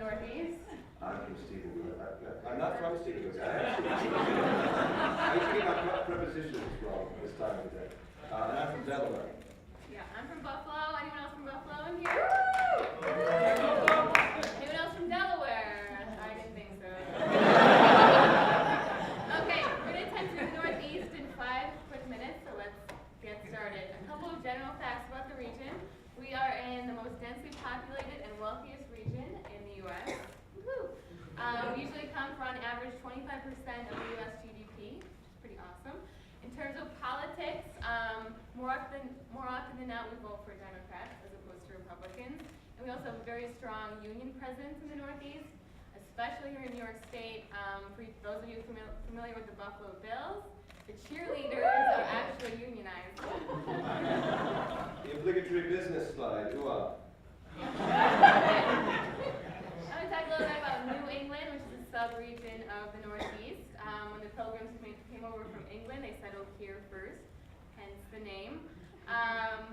Northeast? I'm from Stephen. I'm not from Stephen. I used to get my prepositions wrong this time of the day. And I'm from Delaware. Yeah, I'm from Buffalo. Anyone else from Buffalo in here? Anyone else from Delaware? I didn't think so. Okay, we're going to attempt to the Northeast in 5 quick minutes, so let's get started. A couple of general facts about the region. We are in the most densely populated and wealthiest region in the U.S. Woo-hoo. We usually come for on average 25% of the U.S. GDP, which is pretty awesome. In terms of politics, more often than not, we vote for Democrats as opposed to Republicans. And we also have a very strong union presence in the Northeast, especially here in New York State. For those of you familiar with the Buffalo Bills, the cheerleaders are actually unionized. The obligatory business slide. Ooh, I'm going to talk a little bit about New England, which is a sub-region of the Northeast. When the Pilgrims came over from England, they settled here first, hence the name.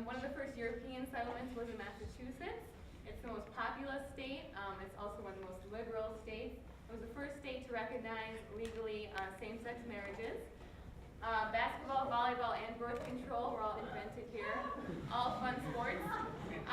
One of the first European settlements was in Massachusetts. It's the most populous state. It's also one of the most liberal states. It was the first state to recognize legally same-sex marriages. Basketball, volleyball, and birth control were all invented here. All fun sports. Cape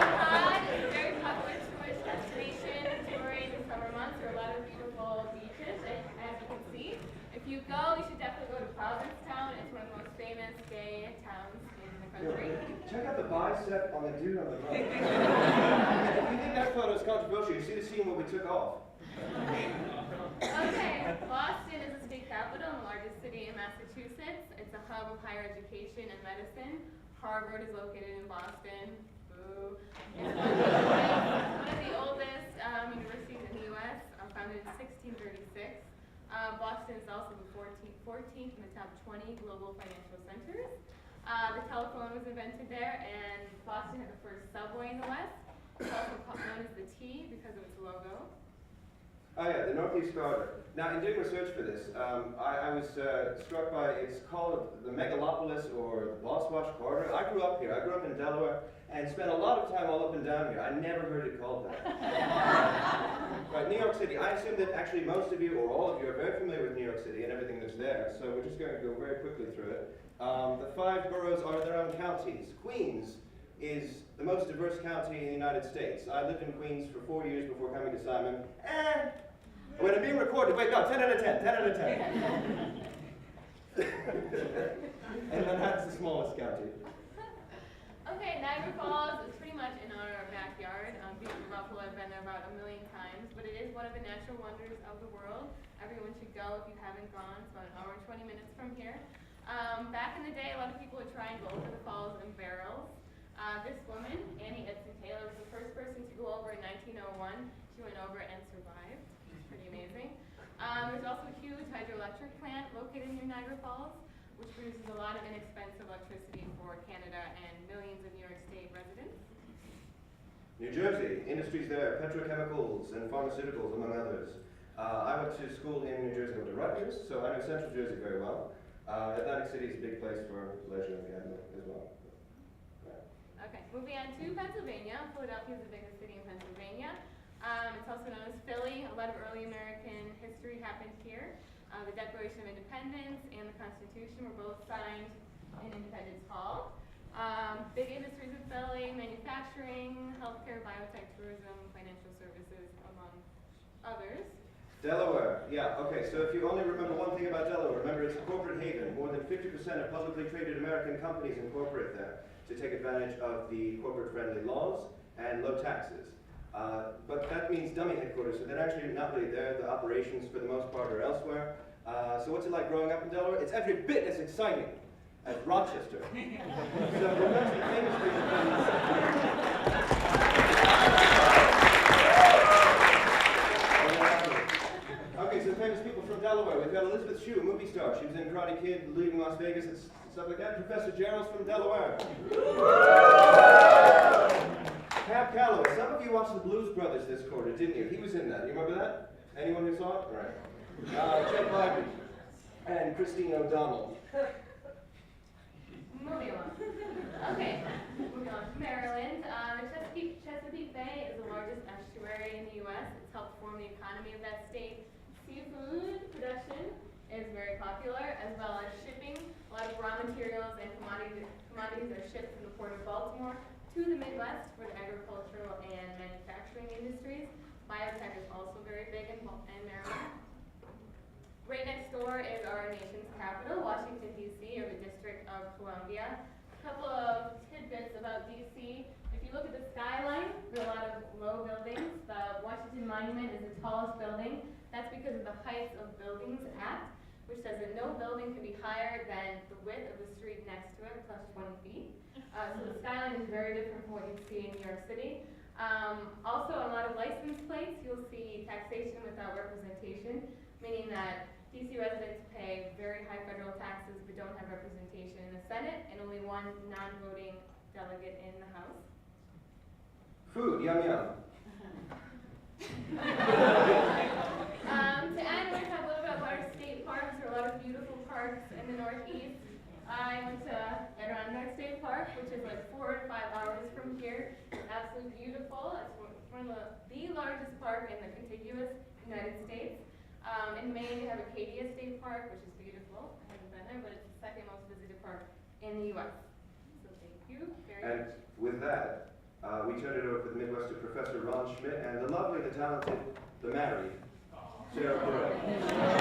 Cod is a very popular tourist destination during the summer months. There are a lot of beautiful beaches, as you can see. If you go, you should definitely go to Provincetown. It's one of the most famous gay towns in the country. check out the bicep on the dude on the right. If you think that photo is controversial, you see the scene where we took off. Okay, Boston is the state capital and the largest city in Massachusetts. It's a hub of higher education and medicine. Harvard is located in Boston. Boo. It's one of the oldest universities in the U.S., founded in 1636. Boston is also the 14th in the top 20 global financial centers. The telephone was invented there, and Boston had the first subway in the West. It's also known as the T because of its logo. Oh yeah, the Northeast Corridor. Now, in doing research for this, I was struck by, it's called the Megalopolis or the Boss Wash Corridor. I grew up here. I grew up in Delaware and spent a lot of time all up and down here. I never heard it called that. Right, New York City. I assume that actually most of you or all of you are very familiar with New York City and everything that's there, so we're just going to go very quickly through it. The 5 boroughs are their own counties. Queens is the most diverse county in the United States. I lived in Queens for 4 years before coming to Simon. When I'm being recorded, wait, no, 10 out of 10, 10 out of 10. And Manhattan's the smallest county. Okay, Niagara Falls is pretty much in our backyard. Being from Buffalo, I've been there about 1 million times, but it is one of the natural wonders of the world. Everyone should go if you haven't gone. It's about 1 hour and 20 minutes from here. Back in the day, a lot of people would try and go over the falls in barrels. This woman, Annie Taylor, was the first person to go over in 1901. She went over and survived. It's pretty amazing. There's also a huge hydroelectric plant located near Niagara Falls, which produces a lot of inexpensive electricity for Canada and millions of New York State residents. New Jersey, industries there, petrochemicals and pharmaceuticals, among others. I went to school in New Jersey, I went to Rutgers, so I know Central Jersey very well. Atlantic City is a big place for leisure and gambling as well. Okay, moving on to Pennsylvania. Philadelphia is the biggest city in Pennsylvania. It's also known as Philly. A lot of early American history happened here. The Declaration of Independence and the Constitution were both signed in Independence Hall. Big industries in Philly: manufacturing, healthcare, biotech, tourism, financial services, among others. Delaware, yeah, okay, so if you only remember one thing about Delaware, remember it's a corporate haven. More than 50% of publicly traded American companies incorporate there to take advantage of the corporate-friendly laws and low taxes. But that means dummy headquarters, so they're actually not really there. The operations, for the most part, are elsewhere. So what's it like growing up in Delaware? It's every bit as exciting as Rochester. So remember the famous Okay, so famous people from Delaware. We've got Elizabeth Shue, a movie star. She was in Karate Kid, leaving Las Vegas, and stuff like that. Professor Gerald's from Delaware. Cab Calloway. Some of you watched The Blues Brothers this quarter, didn't you? He was in that. You remember that? Anyone who saw it? All right. Chet Biden and Christine O'Donnell. Moving on. Okay, moving on to Maryland. The Chesapeake help form the economy of that state. Seafood production is very popular, as well as shipping. A lot of raw materials and commodities are shipped from the Port of Baltimore to the Midwest for the agricultural and manufacturing industries. Biotech is also very big in Maryland. Right next door is our nation's capital, Washington, D.C., or the District of Columbia. A couple of tidbits about D.C. If you look at the skyline, there are a lot of low buildings. The Washington Monument is the tallest building. That's because of the Heights of Buildings Act, which says that no building can be higher than the width of the street next to it, plus 20 feet. So the skyline is very different from what you see in New York City. Also, on a lot of license plates, you'll see taxation without representation, meaning that DC residents pay very high federal taxes but don't have representation in the Senate and only one non-voting delegate in the House. Food, yum yum. To end, we're going to talk a little bit about our state parks. There are a lot of beautiful parks in the Northeast. I went to Adirondack State Park, which is like 4 to 5 hours from here. It's absolutely beautiful. It's one of the largest park in the contiguous United States. In Maine, you have Acadia State Park, which is beautiful. I haven't been there, but it's the second most visited park in the U.S. So thank you very much. And with that, we turn it over for the Midwest to Professor Ron Schmidt and the lovely, the talented, the married Sarah Burrow.